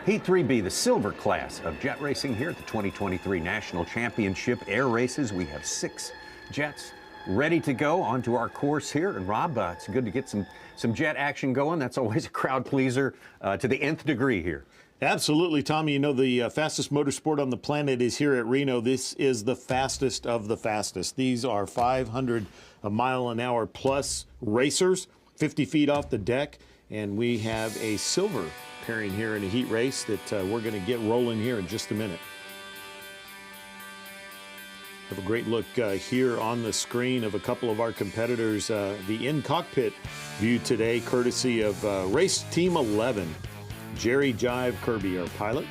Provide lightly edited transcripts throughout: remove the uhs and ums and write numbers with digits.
Heat 3B, the silver class of jet racing here at the 2023 National Championship Air Races. We have 6 jets ready to go onto our course here. And Rob, it's good to get some jet action going. That's always a crowd pleaser to the nth degree here. Absolutely, Tommy. You know, the fastest motorsport on the planet is here at Reno. This is the fastest of the fastest. These are 500-mile-an-hour plus racers, 50 feet off the deck. And we have a silver pairing here in a heat race that we're going to get rolling here in just a minute. Have a great look here on the screen of a couple of our competitors. The in-cockpit view today, courtesy of Race Team 11. Jerry Jive Kirby, our pilot,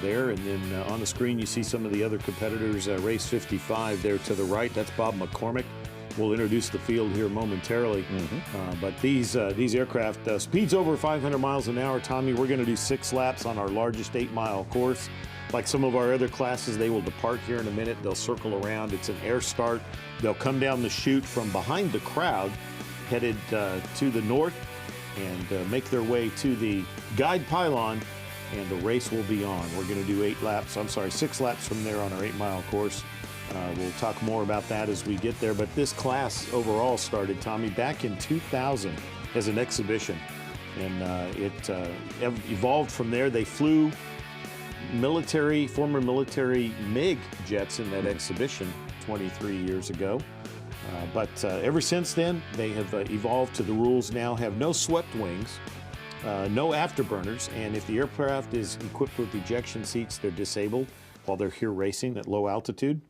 there. And then on the screen, you see some of the other competitors. Race 55 there to the right. That's Bob McCormick. We'll introduce the field here momentarily. But these aircraft, speeds over 500 miles an hour, Tommy. We're going to do 6 laps on our largest 8-mile course. Like some of our other classes, they will depart here in a minute. They'll circle around. It's an air start. They'll come down the chute from behind the crowd, headed to the north, and make their way to the guide pylon, and the race will be on. We're going to do 6 laps from there on our 8-mile course. We'll talk more about that as we get there. But this class overall started, Tommy, back in 2000 as an exhibition. And it evolved from there. They flew former military MiG jets in that exhibition 23 years ago. But ever since then, they have evolved to the rules now, have no swept wings, no afterburners, and if the aircraft is equipped with ejection seats, they're disabled while they're here racing at low altitude.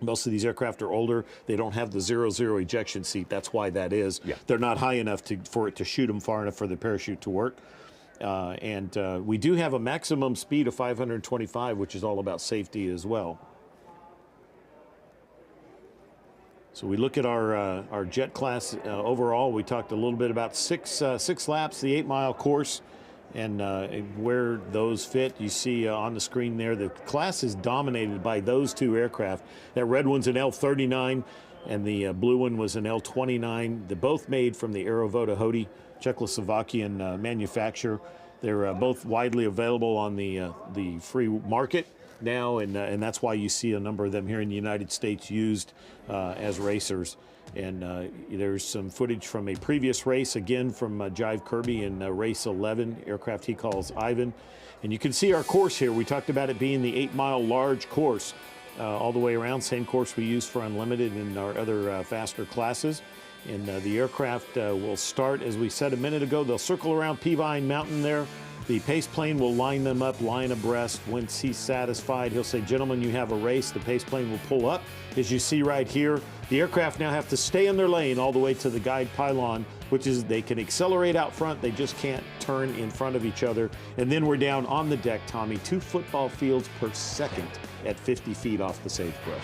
Most of these aircraft are older. They don't have the 0-0 ejection seat. That's why that is. Yeah. They're not high enough for it to shoot them far enough for the parachute to work. We do have a maximum speed of 525, which is all about safety as well. So we look at our jet class overall. We talked a little bit about six laps, the 8-mile course, and where those fit. You see on the screen there, the class is dominated by those 2 aircraft. That red one's an L-39, and the blue one was an L-29. They're both made from the Aerovoda Hody, Czechoslovakian manufacturer. They're both widely available on the free market now, and that's why you see a number of them here in the United States used as racers. And there's some footage from a previous race, again from Jive Kirby in race 11, aircraft he calls Ivan. And you can see our course here. We talked about it being the 8-mile large course all the way around, same course we use for Unlimited and our other faster classes. And the aircraft will start, as we said a minute ago, they'll circle around Peavine Mountain there. The pace plane will line them up, line abreast. Once he's satisfied, he'll say, "Gentlemen, you have a race." The pace plane will pull up. As you see right here, the aircraft now have to stay in their lane all the way to the guide pylon, which is they can accelerate out front. They just can't turn in front of each other. And then we're down on the deck, Tommy, 2 football fields per second at 50 feet off the sagebrush.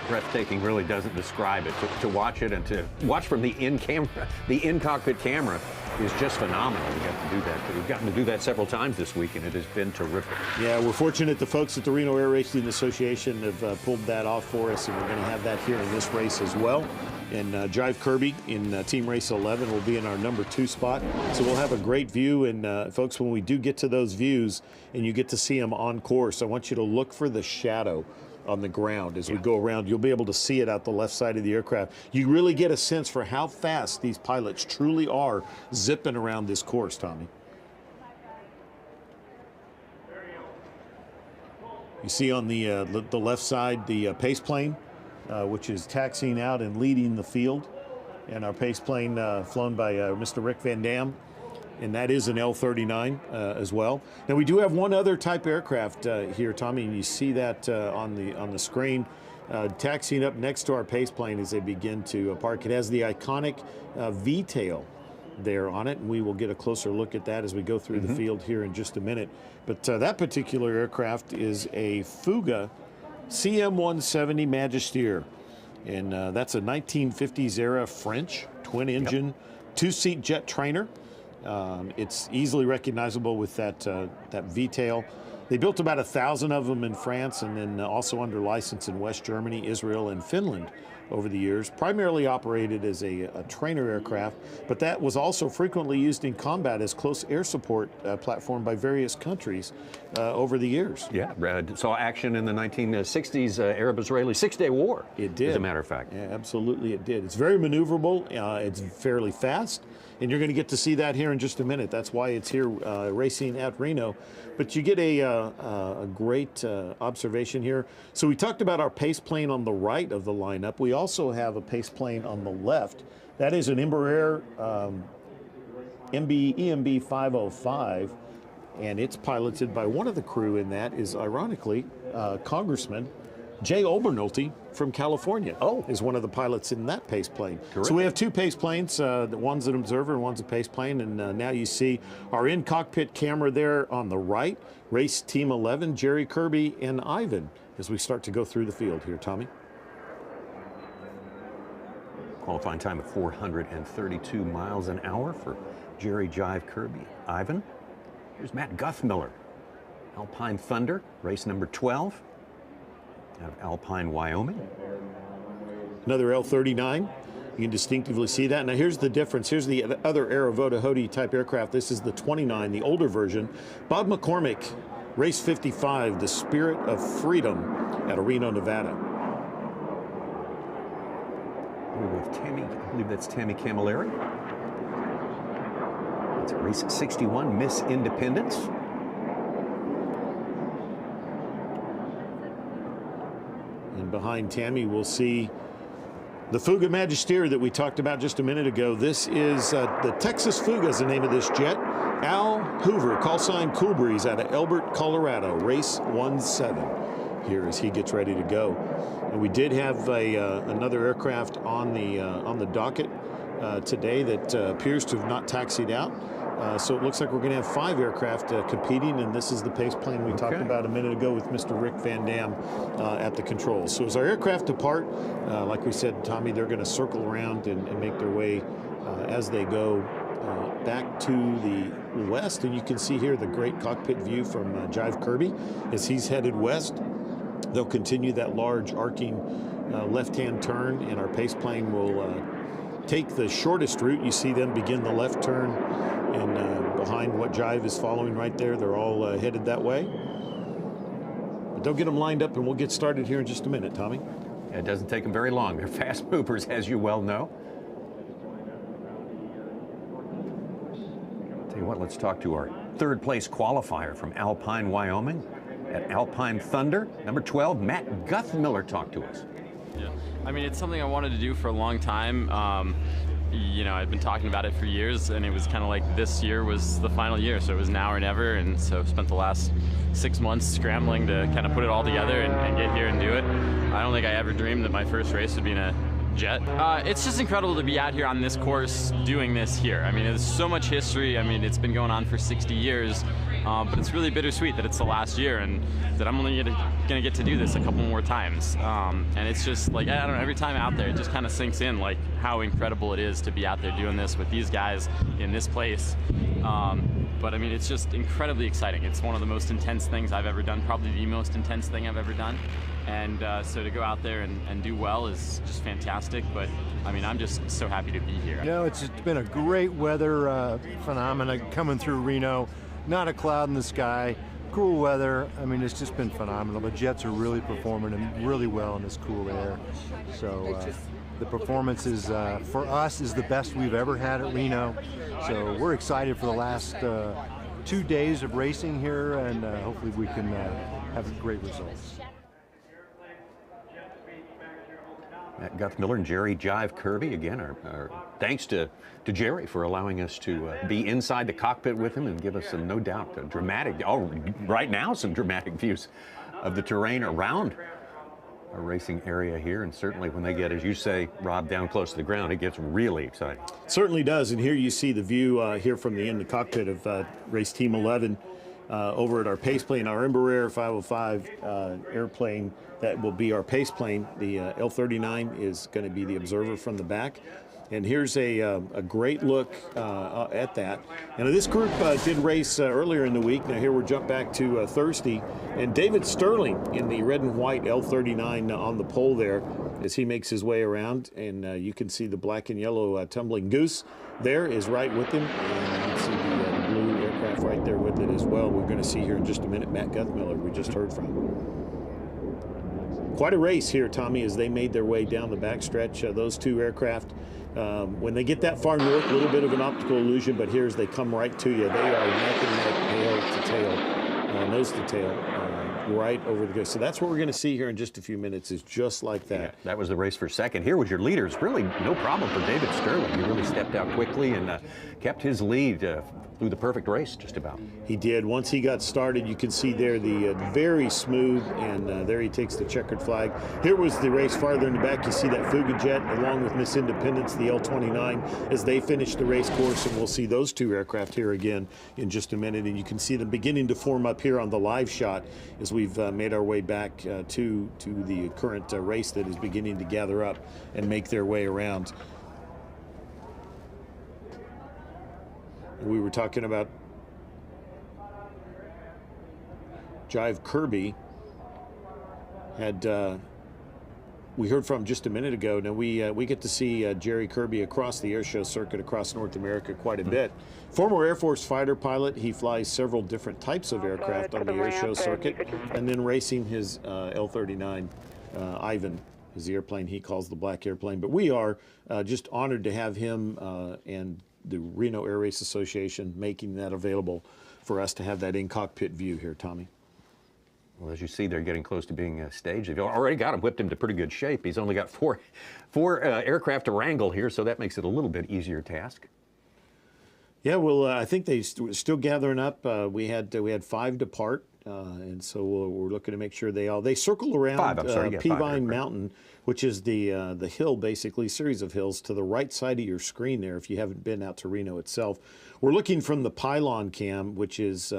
Breathtaking really doesn't describe it. To watch it and to watch from the in-cockpit camera is just phenomenal. We've gotten to do that several times this week, and it has been terrific. Yeah, we're fortunate the folks at the Reno Air Racing Association have pulled that off for us, and we're going to have that here in this race as well. And Jive Kirby in Team Race 11 will be in our number 2 spot. So we'll have a great view. And folks, when we do get to those views and you get to see them on course, I want you to look for the shadow on the ground as we go around. You'll be able to see it out the left side of the aircraft. You really get a sense for how fast these pilots truly are zipping around this course, Tommy. You see on the left side the pace plane, which is taxiing out and leading the field. And our pace plane flown by Mr. Rick Van Dam. And that is an L-39 as well. Now we do have one other type aircraft here, Tommy, and you see that on the screen. Taxiing up next to our pace plane as they begin to park. It has the iconic V-tail there on it, and we will get a closer look at that as we go through the field here in just a minute. But that particular aircraft is a Fuga CM-170 Magister, and that's a 1950s era French twin-engine 2-seat jet trainer. It's easily recognizable with that V-tail. They built about 1,000 of them in France, and then also under license in West Germany, Israel, and Finland over the years, primarily operated as a trainer aircraft, but that was also frequently used in combat as close air support platform by various countries over the years. Yeah, saw action in the 1960s Arab-Israeli Six-Day War. It did. As a matter of fact. Yeah, absolutely it did. It's very maneuverable. It's fairly fast, and you're going to get to see that here in just a minute. That's why it's here racing at Reno. But you get a great observation here. So we talked about our pace plane on the right of the lineup. We also have a pace plane on the left. That is an Embraer EMB 505, and it's piloted by one of the crew in that is, ironically, Congressman Jay Obernolte from California. Is one of the pilots in that pace plane. Correct. So we have two pace planes. One's an observer and one's a pace plane. And now you see our in-cockpit camera there on the right. Race Team 11, Jerry Kirby and Ivan, as we start to go through the field here, Tommy. Qualifying time of 432 miles an hour for Jerry Jive Kirby. Ivan. Here's Matt Guthmiller. Alpine Thunder, race number 12. Out of Alpine, Wyoming. Another L-39. You can distinctively see that. Now here's the difference. Here's the other Aerovoda type aircraft. This is the 29, the older version. Bob McCormick, race 55, the Spirit of Freedom out of Reno, Nevada. We're with Tammy, I believe that's Tammy Camilleri. It's race 61, Miss Independence. And behind Tammy, we'll see the Fuga Magister that we talked about just a minute ago. This is the Texas Fuga is the name of this jet. Al Hoover, call sign Cool Breeze, out of Elbert, Colorado, race 17 here as he gets ready to go. And we did have another aircraft on the docket today that appears to have not taxied out. So it looks like we're going to have 5 aircraft competing, and this is the pace plane we talked about a minute ago with Mr. Rick Van Dam at the controls. So as our aircraft depart, like we said, Tommy, they're going to circle around and make their way as they go back to the west. And you can see here the great cockpit view from Jive Kirby as he's headed west. They'll continue that large arcing left-hand turn, and our pace plane will take the shortest route. You see them begin the left turn, and behind what Jive is following right there, they're all headed that way. But they'll get them lined up, and we'll get started here in just a minute, Tommy. It doesn't take them very long. They're fast movers, as you well know. Tell you what, let's talk to our third place qualifier from Alpine, Wyoming at Alpine Thunder. Number 12, Matt Guthmiller, talk to us. Yeah, I mean, it's something I wanted to do for a long time. You know, I've been talking about it for years, and it was kind of like this year was the final year, so it was now or never. And so I've spent the last 6 months scrambling to kind of put it all together and get here and do it. I don't think I ever dreamed that my first race would be in a jet. It's just incredible to be out here on this course doing this here. I mean, there's so much history. I mean, it's been going on for 60 years, but it's really bittersweet that it's the last year and that I'm only gonna get to do this a couple more times. And it's just like, I don't know, every time out there, it just kind of sinks in like how incredible it is to be out there doing this with these guys in this place. But I mean, it's just incredibly exciting. It's one of the most intense things I've ever done, probably the most intense thing I've ever done. And so to go out there and do well is just fantastic. But I mean, I'm just so happy to be here. You know, it's been a great weather phenomena coming through Reno. Not a cloud in the sky, cool weather. I mean, it's just been phenomenal. The jets are really performing and really well in this cool air. So the performance is, for us, is the best we've ever had at Reno. So we're excited for the last 2 days of racing here, and hopefully we can have great results. Matt Guthmiller and Jerry Jive Kirby, again, our thanks to Jerry for allowing us to be inside the cockpit with him and give us some, no doubt, dramatic, right now, some dramatic views of the terrain around our racing area here. And certainly when they get, as you say, Rob, down close to the ground, it gets really exciting. Certainly does. And here you see the view here from the cockpit of race team 11 over at our pace plane, our Embraer 505 airplane. That will be our pace plane. The L-39 is going to be the observer from the back. And here's a great look at that. And this group did race earlier in the week. Now here we're jump back to Thursday. And David Sterling in the red and white L39 on the pole there as he makes his way around. And you can see the black and yellow tumbling goose there is right with him. And you can see the blue aircraft right there with it as well. We're going to see here in just a minute Matt Guthmiller we just heard from. Quite a race here, Tommy, as they made their way down the backstretch. Those two aircraft, when they get that far north, a little bit of an optical illusion, but here as they come right to you, they are neck and neck, tail to tail, nose to tail, right over the go. So that's what we're going to see here in just a few minutes, is just like that. Yeah, that was the race for second. Here was your leaders. Really no problem for David Sterling. He really stepped out quickly and kept his lead through the perfect race, just about. He did. Once he got started, you can see there the very smooth, and there he takes the checkered flag. Here was the race farther in the back. You see that Fuga Jet along with Miss Independence, the L29, as they finish the race course, and we'll see those two aircraft here again in just a minute. And you can see them beginning to form up here on the live shot as we've made our way back to the current race that is beginning to gather up and make their way around. We were talking about Jive Kirby had we heard from just a minute ago. Now we get to see Jerry Kirby across the air show circuit across North America quite a bit. Former Air Force fighter pilot, he flies several different types of aircraft on the air show circuit, and then racing his L-39 Ivan is the airplane he calls the black airplane. But we are just honored to have him and the Reno Air Race Association making that available for us to have that in-cockpit view here, Tommy. Well, as you see, they're getting close to being staged. They've already got him, whipped him to pretty good shape. He's only got four aircraft to wrangle here, so that makes it a little bit easier task. Yeah, well, I think they're still gathering up. We had 5 depart, and so we're looking to make sure they circle around Peavine Mountain, which is the hill, basically, series of hills to the right side of your screen there if you haven't been out to Reno itself. We're looking from the pylon cam, which is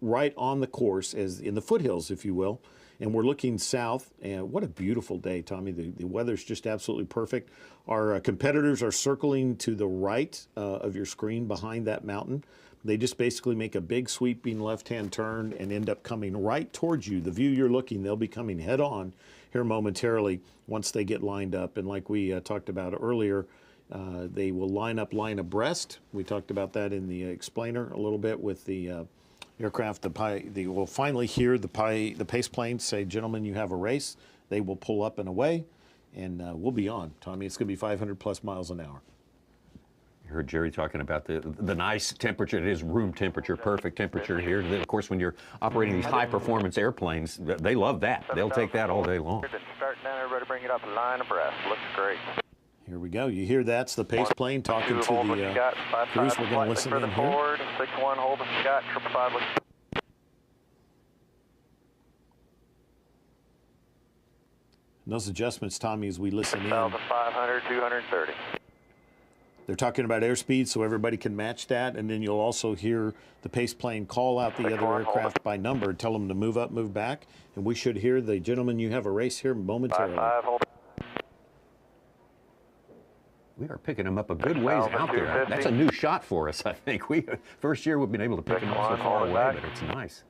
right on the course, as in the foothills, if you will, and we're looking south. And what a beautiful day, Tommy. The weather's just absolutely perfect. Our competitors are circling to the right of your screen behind that mountain. They just basically make a big sweeping left-hand turn and end up coming right towards you. The view you're looking, they'll be coming head-on here momentarily once they get lined up. And like we talked about earlier, they will line abreast. We talked about that in the explainer a little bit with the aircraft. They will finally hear the pace plane say, "Gentlemen, you have a race." They will pull up and away, and we'll be on, Tommy. It's going to be 500+ miles an hour. You heard Jerry talking about the nice temperature. It is room temperature, perfect temperature here. Of course, when you're operating these high-performance airplanes, they love that. They'll take that all day long. Starting down, everybody bring it up in line abreast. Looks great. Here we go. You hear that's the pace plane talking to the crews. We're going to listen in here. 6-1, hold what you got. 555, look. And those adjustments, Tommy, as we listen in. 6,500, 230. They're talking about airspeed, so everybody can match that, and then you'll also hear the pace plane call out the other aircraft by number and tell them to move up, move back, and we should hear the "Gentlemen, you have a race" here momentarily. 5, hold. We are picking them up a good ways out there. That's a new shot for us, I think. First year we've been able to pick them up so far away, but it's nice.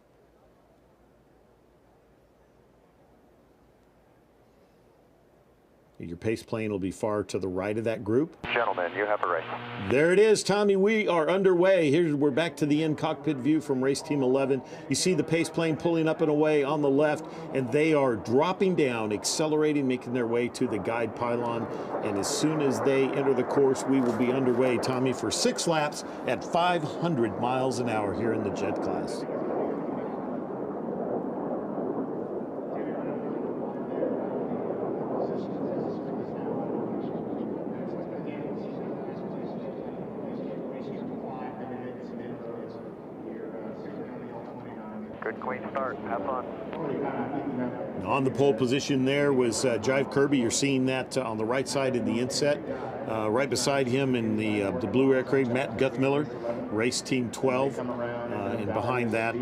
Your pace plane will be far to the right of that group. Gentlemen, you have a race. There it is, Tommy. We are underway. We're back to the in-cockpit view from race team 11. You see the pace plane pulling up and away on the left, and they are dropping down, accelerating, making their way to the guide pylon. And as soon as they enter the course, we will be underway, Tommy, for 6 laps at 500 miles an hour here in the jet class. Good clean start. Have fun. On the pole position there was Jive Kirby. You're seeing that on the right side in the inset. Right beside him in the blue aircraft, Matt Guthmiller, race team 12. And behind that,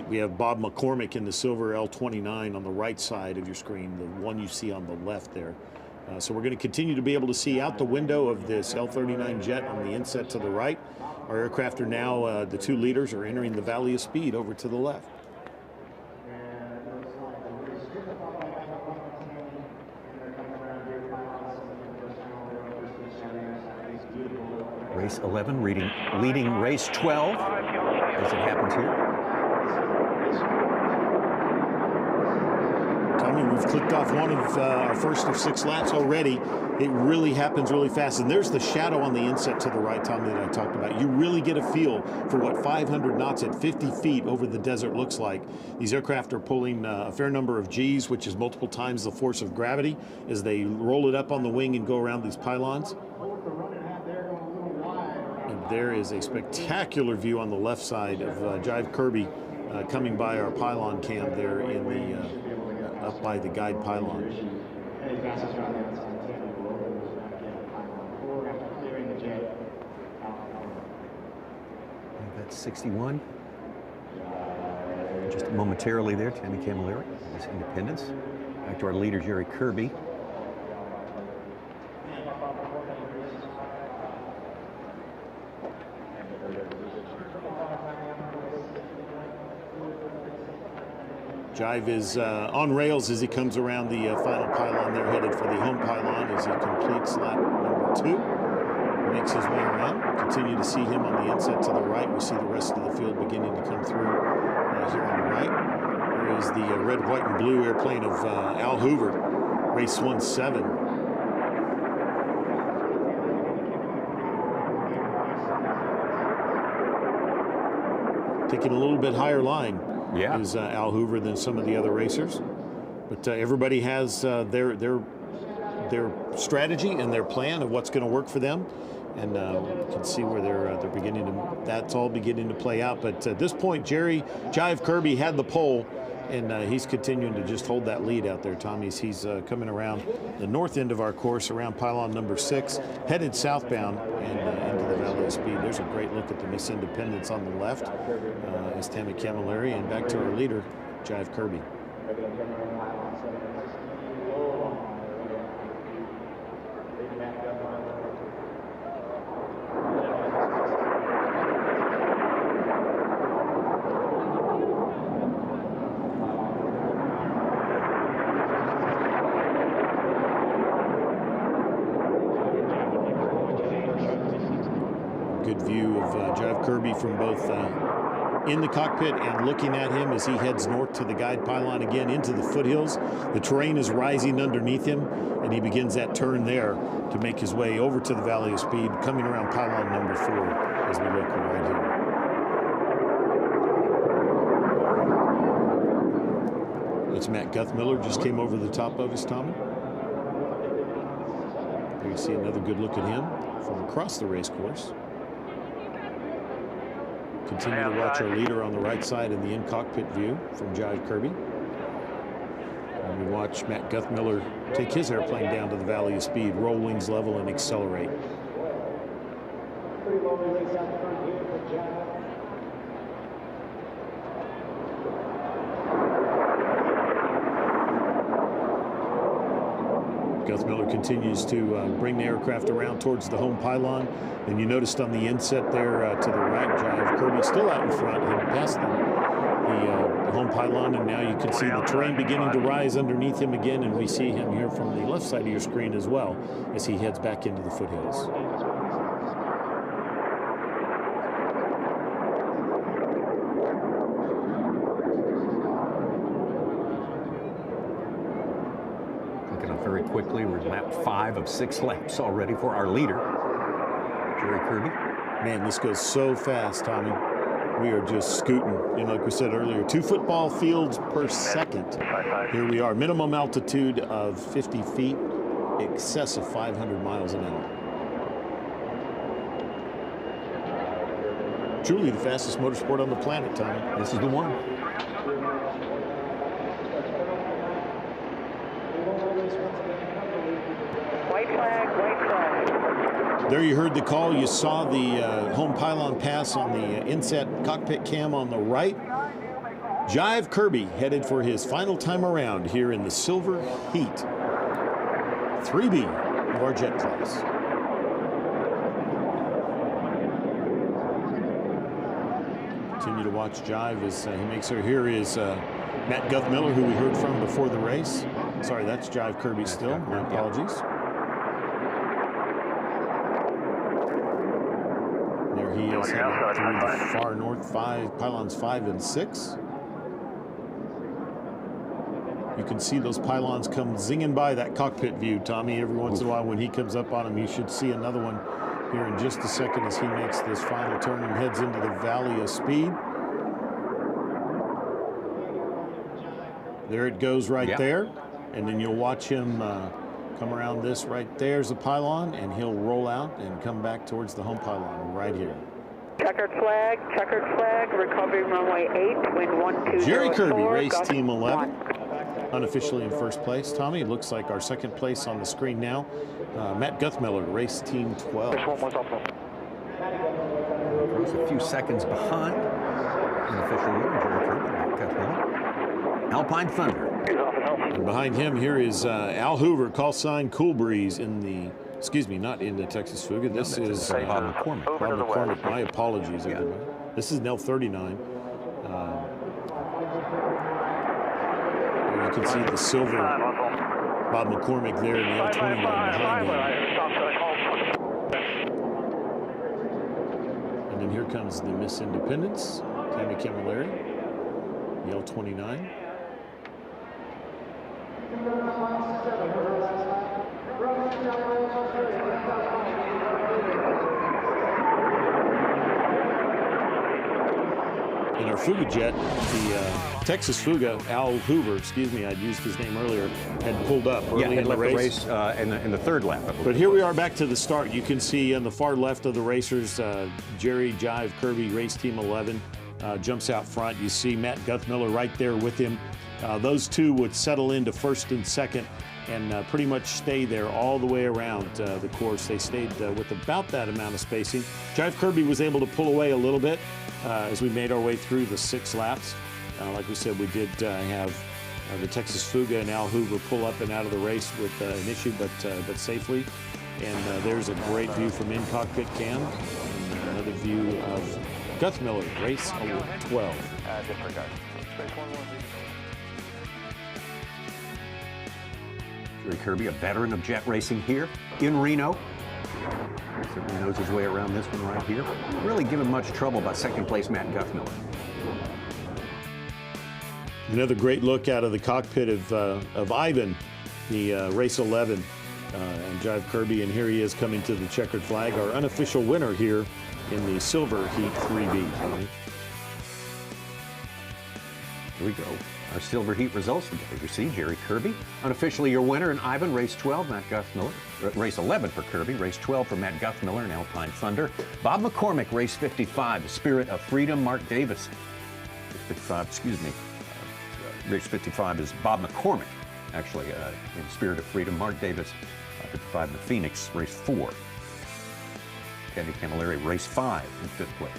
we have Bob McCormick in the silver L29 on the right side of your screen, the one you see on the left there. So we're going to continue to be able to see out the window of this L-39 jet on the inset to the right. Our aircraft are now, the two leaders are entering the valley of speed over to the left. Race 11 leading race 12 as it happens here. Tommy, we've clicked off one of our first of 6 laps already. It really happens really fast. And there's the shadow on the inset to the right, Tommy, that I talked about. You really get a feel for what 500 knots at 50 feet over the desert looks like. These aircraft are pulling a fair number of G's, which is multiple times the force of gravity, as they roll it up on the wing and go around these pylons. And there is a spectacular view on the left side of Jive Kirby coming by our pylon cam there in the up by the guide pylon. That's 61. Just momentarily there, Tammy Camilleri, his Independence. Back to our leader, Jerry Kirby. Jive is on rails as he comes around the final pylon there, headed for the home pylon as he completes lap number 2. Makes his way around. Continue to see him on the inset to the right. We see the rest of the field beginning to come through here on the right. There is the red, white, and blue airplane of Al Hoover, race 17. Taking a little bit higher line. Yeah. Is Al Hoover than some of the other racers, but everybody has their strategy and their plan of what's going to work for them, and you can see where they're beginning to. That's all beginning to play out. But at this point, Jive Kirby had the pole, and he's continuing to just hold that lead out there. Tommy's he's coming around the north end of our course, around pylon number 6, headed southbound and into the valley of speed. There's a great look at the Miss Independence on the left. Is Tammy Camilleri, and back to our leader, Jive Kirby. Good view of Jive Kirby from both in the cockpit and looking at him as he heads north to the guide pylon again into the foothills. The terrain is rising underneath him, and he begins that turn there to make his way over to the valley of speed, coming around pylon number 4 as we look right here. It's Matt Guthmiller just came over the top of us, Tommy. There you see another good look at him from across the race course. Continue to watch our leader on the right side in the in-cockpit view from Jive Kirby. And we watch Matt Guthmiller take his airplane down to the valley of speed, roll wings level, and accelerate. Guthmiller continues to bring the aircraft around towards the home pylon. And you noticed on the inset there to the right, Jive Kirby still out in front, heading past the home pylon. And now you can see the terrain beginning to rise underneath him again. And we see him here from the left side of your screen as well as he heads back into the foothills. Very quickly, we're lap 5 of 6 laps already for our leader, Jerry Kirby. Man, this goes so fast, Tommy. We are just scooting. You know, like we said earlier, 2 football fields per second. Here we are, minimum altitude of 50 feet, excess of 500 miles an hour. Truly the fastest motorsport on the planet, Tommy. This is the one. There you heard the call. You saw the home pylon pass on the inset cockpit cam on the right. Jive Kirby headed for his final time around here in the Silver Heat. 3B of our jet class. Continue to watch Jive as he makes her. Here is Matt Guthmiller, who we heard from before the race. Sorry, that's Jive Kirby still. My apologies. There he is headed through the far north, pylons 5 and 6. You can see those pylons come zinging by that cockpit view, Tommy. Every once in a while when he comes up on them, you should see another one here in just a second as he makes this final turn and heads into the Valley of Speed. There it goes right there. And then you'll watch him come around this right there's the pylon, and he'll roll out and come back towards the home pylon right here. Checkered flag, recovery runway 8, wind 120. Jerry Kirby, race team 11. Unofficially in first place. Tommy, it looks like our second place on the screen now. Matt Guthmiller, race team 12. He's a few seconds behind unofficial winner, Jerry Kirby, Matt Guthmiller. Alpine Thunder. And behind him here is Al Hoover, call sign Cool Breeze in the, excuse me, not in the Texas Fuga. This is Bob McCormick. Bob McCormick. My apologies, everyone. This is an L39. You can see the silver Bob McCormick there in the L29 behind him. And then here comes the Miss Independence, Tammy Camilleri, the L29. In our Fuga jet, the Texas Fuga, Al Hoover, excuse me, I'd used his name earlier, had pulled up early in the race. In the third lap. But here we are back to the start. You can see on the far left of the racers, Jerry Jive Kirby, race team 11, jumps out front. You see Matt Guthmiller right there with him. Those two would settle into first and second and pretty much stay there all the way around the course. They stayed with about that amount of spacing. Jive Kirby was able to pull away a little bit as we made our way through the 6 laps. Like we said, we did have the Texas Fuga and Al Hoover pull up and out of the race with an issue, but safely. And there's a great view from in-cockpit cam. And another view of Guthmiller, race 12. Disregard. Jerry Kirby, a veteran of jet racing here in Reno. Certainly knows his way around this one right here. Really given much trouble by second place Matt Guthmiller. Another great look out of the cockpit of Ivan, the race 11, and Jive Kirby, and here he is coming to the checkered flag, our unofficial winner here in the Silver Heat 3B. Here we go. Our Silver Heat results today. You see Jerry Kirby, unofficially your winner in Ivan, race 12, Matt Guthmiller. Race 11 for Kirby, race 12 for Matt Guthmiller in Alpine Thunder. Bob McCormick, race 55, the Spirit of Freedom, Mark Davis. Race 55, excuse me. Race 55 is Bob McCormick, actually, in Spirit of Freedom. Mark Davis, 55 in the Phoenix, race 4. Tammy Camilleri, race 5 in 5th place.